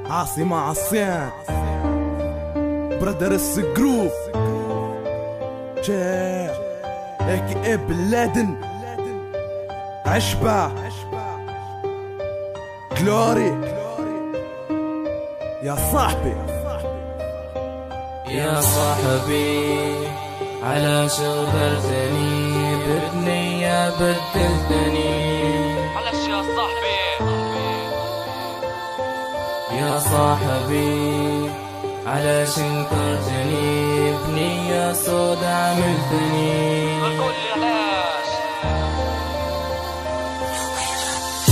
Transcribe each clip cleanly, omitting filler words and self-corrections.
عاصمة عصيان برادرس جروب AKA بن لادن عشبة جلوري يا صاحبي يا صاحبي على شغلتني بالنية بدلتني معلش يا صاحبي يا صاحبي على شنكرتني بنية سودا عملتني قول لي علاش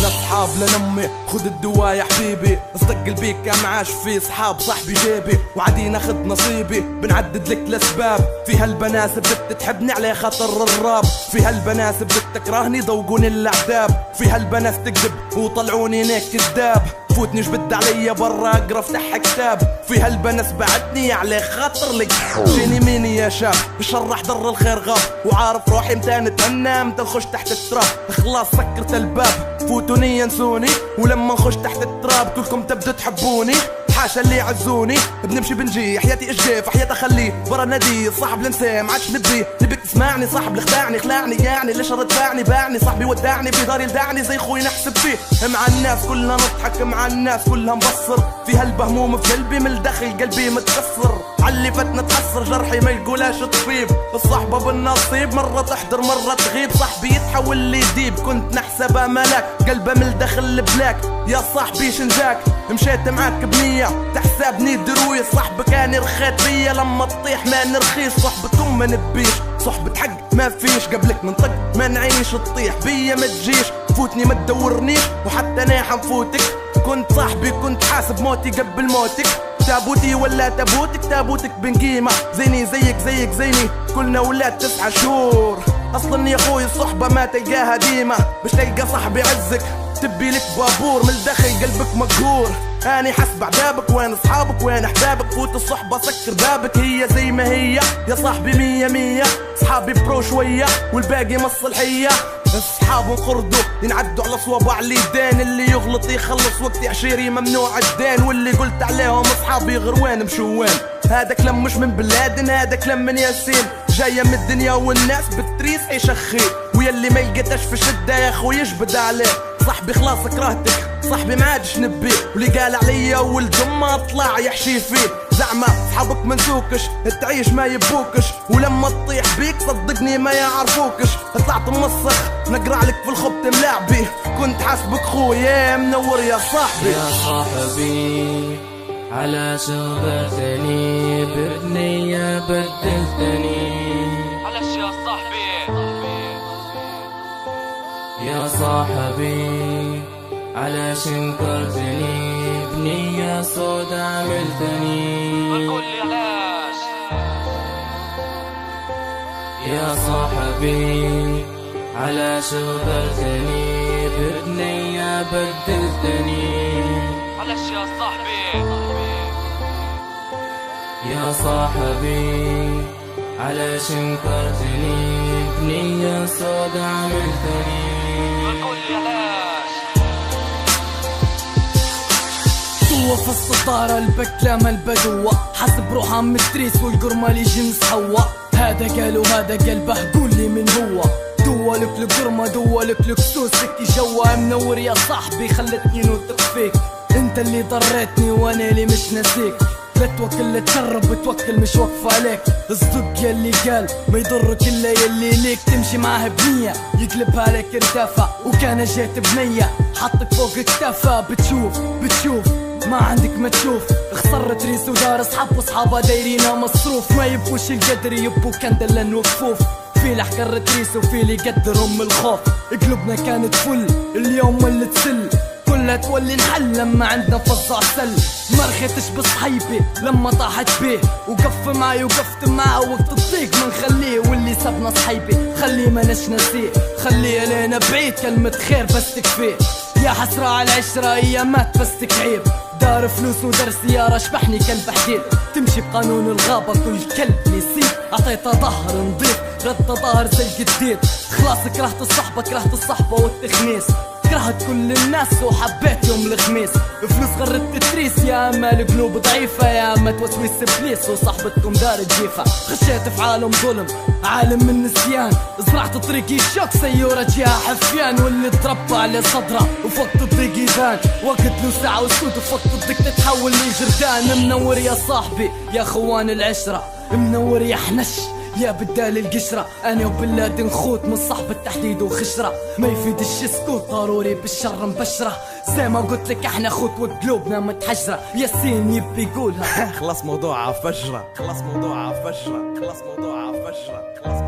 لا صحاب لا نمي خد الدوا يا حبيبي اصدق البيك يا معاش في صحاب صاحبي جيبي وعادي ناخد نصيبي بنعدد لك الاسباب في هالبناس بدك تحبني على خاطر الراب في هالبناس بدك تكرهني ذوقوني الاعداب في هالبناس تكذب وطلعوني هيك كذاب فوتني جبد عليا برا اقرا افتح كتاب في هالبناس بعدني على خاطر لك جيني ميني يا شاب بشرح ضر الخير غاب وعارف روحي متى نتهنى متى نخش تحت التراب خلاص سكرت الباب فوتوني ينسوني ولما نخش تحت التراب كلكم تبدو تحبوني حاشا اللي يعزوني بنمشي بنجي حياتي الجيف حياتي اخليه برا نادي صاحب لنساه ما عادش نبيك تسمعني صاحب اللي خلعني يعني ليش ردفعني باعني صاحبي ودعني في داري لدعني زي خوي نحسب فيه مع الناس كلها نضحك مع الناس كلها مبصر في هالبهموم في قلبي من الداخل قلبي متكسر علي فتنا تحسر جرحي ما يقولاش الطبيب الصحبة بالنصيب مرة تحضر مرة تغيب صاحبي يتحول لي ديب كنت نحسبه ملاك قلبه من الداخل بلاك يا صاحبي شنجاك مشيت معاك بنية تحسبني دروي صاحبك كان رخيت فيا لما تطيح ما نرخيش صحبتهم ما نبيش صحبة حق ما فيش قبلك ننطق ما نعيش تطيح بيا ما تجيش فوتني ما تدورنيش وحتى انا حنفوتك كنت صاحبي كنت حاسب موتي قبل موتك تابوتي ولا تابوتك بنقيمة زيني زيك زيني كلنا ولاد 9 شهور اصلا يا خوي الصحبة ما تلقاها ديمة باش تلقى صاحبي عزك تبي لك بابور من الداخل قلبك مقهور اني حسب عذابك وين اصحابك وين احبابك فوت الصحبة سكر بابك هي زي ما هي يا صاحبي 100 صحابي برو شوية والباقي مصلحية اصحاب انقرضوا ينعدوا على صوابع اليدين اللي يغلط يخلص وقت عشيري ممنوع الدين واللي قلت عليهم اصحابي غروان مشوان هذا كلام مش من بلادن هذا كلام من ياسين جاية من الدنيا والناس بتريس يشخي ويلي ما يلقتش في شدة يا خوي يجبد عليه صاحبي خلاص كرهتك صاحبي ما عادش نبيه واللي قال عليا والجمة طلع يحشي فيه زعما صحابك منسوكش تعيش ما يبوكش ولما تطيح بيك صدقني ما يعرفوكش طلعت موسخ نقرع لك في الخبط ملاعبي كنت حاسبك خويا منور يا صاحبي يا صاحبي على شغلتني بنية بدلتني معلش يا صاحبي يا صاحبي على شنكرتني بنية سودا عملتني قول لي علاش يا صاحبي على شغلتني بنية بدلتني معلش يا صاحبي يا صاحبي على شنكرتني بنية سودا عملتني قول لي علاش جوا في السطارة البكلامة البدوة حسب روحها متريس والقرمة لي جنس حوا هذا قال وهذا قال به قول لي من هو دولك القرمة دولك سوسك جوا منور يا صاحبي خلتني نوثق فيك انت اللي ضريتني وانا اللي مش ناسيك لا توكل لا تجرب توكل مش واقف عليك الصدق يلي قال ما يضرك الا يلي ليك تمشي معاه بنية يقلبها لك ارتفع وكان جيت بنية حطك فوق اكتفى بتشوف ما عندك ما تشوف خسرت ريس ودار اصحاب واصحابها دايرينها مصروف ما يبوش القدر يبو كندلن وكفوف في لحقر ريس وفي اللي يقدرهم الخوف قلوبنا كانت فل اليوم ولت تسل كلها تولي نحل لما عندنا فظع سل ما رخيتش بصحيبي لما طاحت بيه وقف معي وقفت معه وقت الضيق ما نخليه واللي سابنا صحيبي خليه ما نسيه خليه لينا بعيد كلمة خير بس تكفيه يا حسرة على العشرة ايامات بس تكعيب دار فلوس ودار سيارة شبحني كلب حديد تمشي بقانون الغابة كل كلب يسيب اعطيته ظهر نضيف رد ظهر زي الجديد خلاص كرهت الصحبة والتخميس كره كرهت كل الناس وحبيت يوم الخميس. فلوس غردت التريس، يا اما القلوب ضعيفة يا اما توسويس ابليس وصاحبتكم دار الجيفة. خشيت في عالم ظلم، عالم من نسيان، زرعت طريقي الشوك سيورة جيها حفيان، واللي تربى على صدره وفقت الضيق يبان، وقت له ساعة وسكوت وفقت الضيق تتحول لجردان. منور يا صاحبي يا خوان العشرة، منور يا حنش يا بدال القشرة، انا وبلاد خوت من صاحب التحديد وخشرة، ما يفيدش السكوت ضروري بالشر مبشرة، زي ما قلت لك احنا خوت وقلوبنا متحجرة. ياسين يبي يقولها خلاص موضوعها فجرة، خلاص موضوعها فجرة، خلاص موضوعها فجرة، خلاص